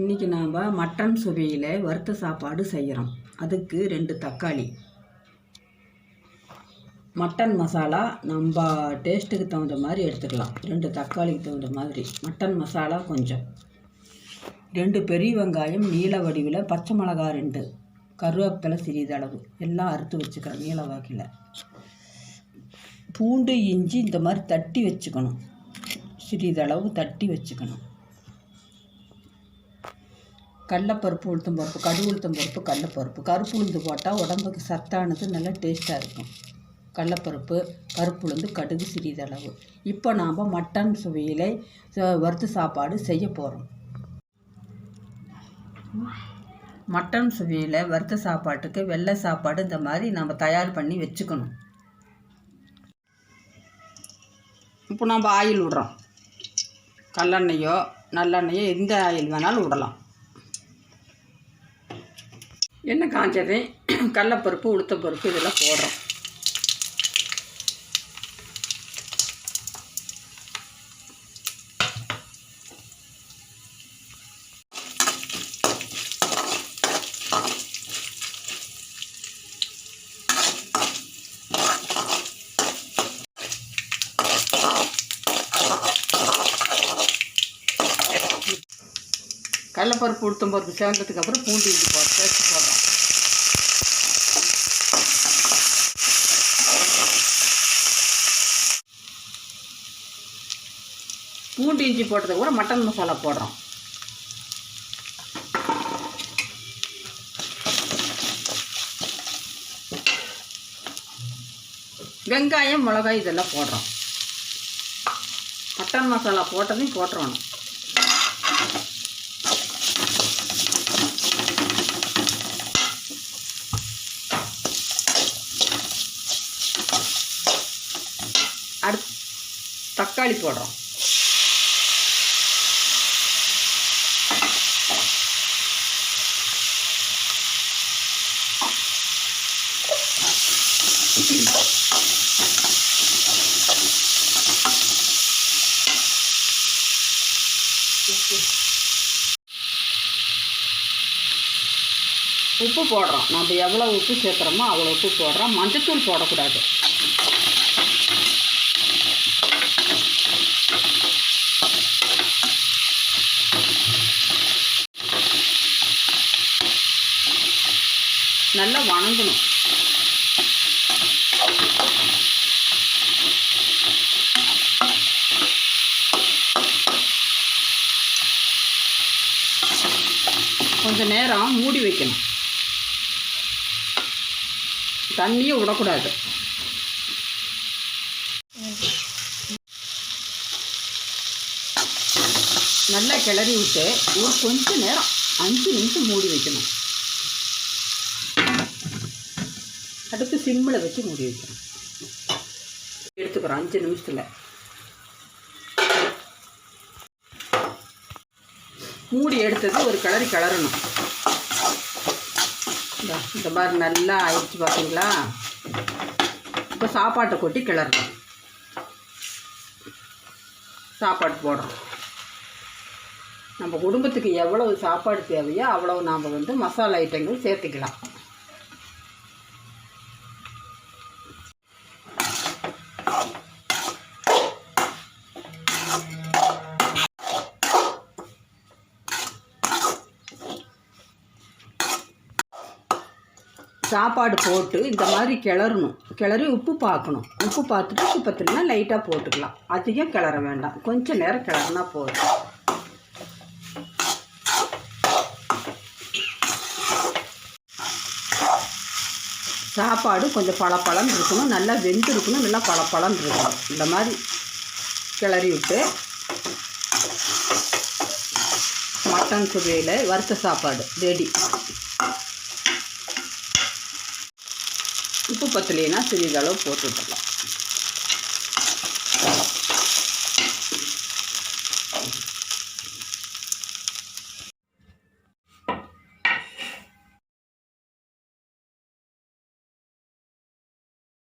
இன்றைக்கி நாம் மட்டன் சுவையில் வறுத்த சாப்பாடு செய்கிறோம். அதுக்கு 2 தக்காளி, மட்டன் மசாலா நம்ம டேஸ்ட்டுக்கு தகுந்த மாதிரி எடுத்துக்கலாம். 2 தக்காளிக்கு தகுந்த மாதிரி மட்டன் மசாலா கொஞ்சம், 2 பெரிய வெங்காயம் நீல வடிவில், பச்சை மிளகா 2, கருவேப்பிலை சிறிதளவு எல்லாம் அறுத்து வச்சுக்கிறேன் நீல வாக்கில். பூண்டு இஞ்சி இந்த மாதிரி தட்டி வச்சுக்கணும், சிறிதளவு தட்டி வச்சுக்கணும். கடலப்பருப்பு, உளுத்தம்பருப்பு, கடுகு உளுத்தம்பருப்பு, கடலப்பருப்பு, கருப்பு உளுந்து போட்டால் உடம்புக்கு சத்தானது, நல்லா டேஸ்ட்டாக இருக்கும். கடலப்பருப்பு, கருப்பு உளுந்து, கடுகு சிறிதளவு. இப்போ நாம் மட்டன் சுவையில் வறுத்து சாப்பாடு செய்ய போகிறோம். மட்டன் சுவையில் வறுத்த சாப்பாட்டுக்கு வெள்ளை சாப்பாடு இந்த மாதிரி நம்ம தயார் பண்ணி வச்சுக்கணும். இப்போ நம்ம ஆயில் விடுறோம். கல்லெண்ணெயோ நல்லெண்ணெயோ எந்த ஆயில் வேணாலும் விடலாம். எண்ணெய் காஞ்சதே கடலப்பருப்பு, உளுத்தம்பருப்பு இதெல்லாம் போடுறோம். கடலப்பருப்பு, உளுத்தம்பருப்பு சேர்ந்ததுக்கு அப்புறம் பூண்டு இஞ்சி பேஸ்ட் போடுறோம். பூண்டு இஞ்சி போட்டதுக்கு அப்புறம் மட்டன் மசாலா போடுறோம். வெங்காயம், மிளகாய் இதெல்லாம் போடுறோம். மட்டன் மசாலா போட்டதையும் போட்டுறணும். அடுத்து தக்காளி போடுறோம். உப்பு போடுறோம். நம்ம எவ்வளோ உப்பு சேர்க்குறோமோ அவ்வளோ உப்பு போடுறோம். மஞ்சத்தூள் போடக்கூடாது. நல்லா வணங்கணும். கொஞ்சம் நேரம் மூடி வைக்கணும். தண்ணியும் விடக்கூடாது. நல்லா கிளறி விட்டு ஒரு கொஞ்சம் நேரம் 5 நிமிஷம் மூடி வைக்கணும். அடுத்து சிம்மில் வச்சு மூடி வைக்கணும். எடுத்துக்கிறோம் 5 நிமிஷத்தில். மூடி எடுத்தது ஒரு கிளறணும். இந்த மாதிரி நல்லா ஆயிடுச்சு பார்த்தீங்களா? இப்போ சாப்பாட்டை கொட்டி கிளறணும். சாப்பாடு போடுறோம். நம்ம குடும்பத்துக்கு எவ்வளவு சாப்பாடு தேவையோ அவ்வளவு நாம் மசாலா ஐட்டங்கள் சேர்த்துக்கலாம். சாப்பாடு போட்டு இந்த மாதிரி கிளறணும். கிளறி உப்பு பார்க்கணும். உப்பு பார்த்துட்டு உப்பு பத்தலைன்னா லைட்டாக போட்டுக்கலாம். அதிகம் கிளற வேண்டாம். கொஞ்சம் நேரம் கிளறினா போதும். சாப்பாடு கொஞ்சம் பளபளன்னு இருக்கணும். நல்லா வெந்து இருக்கணும். நல்லா பளபளன்னு இருக்கணும். இந்த மாதிரி கிளறி விட்டு மட்டன் சுவையில் வறுத்த சாப்பாடு ரெடி. உப்பு பத்தலைன்னா சிறிதளவு போட்டு விட்டுடலாம்.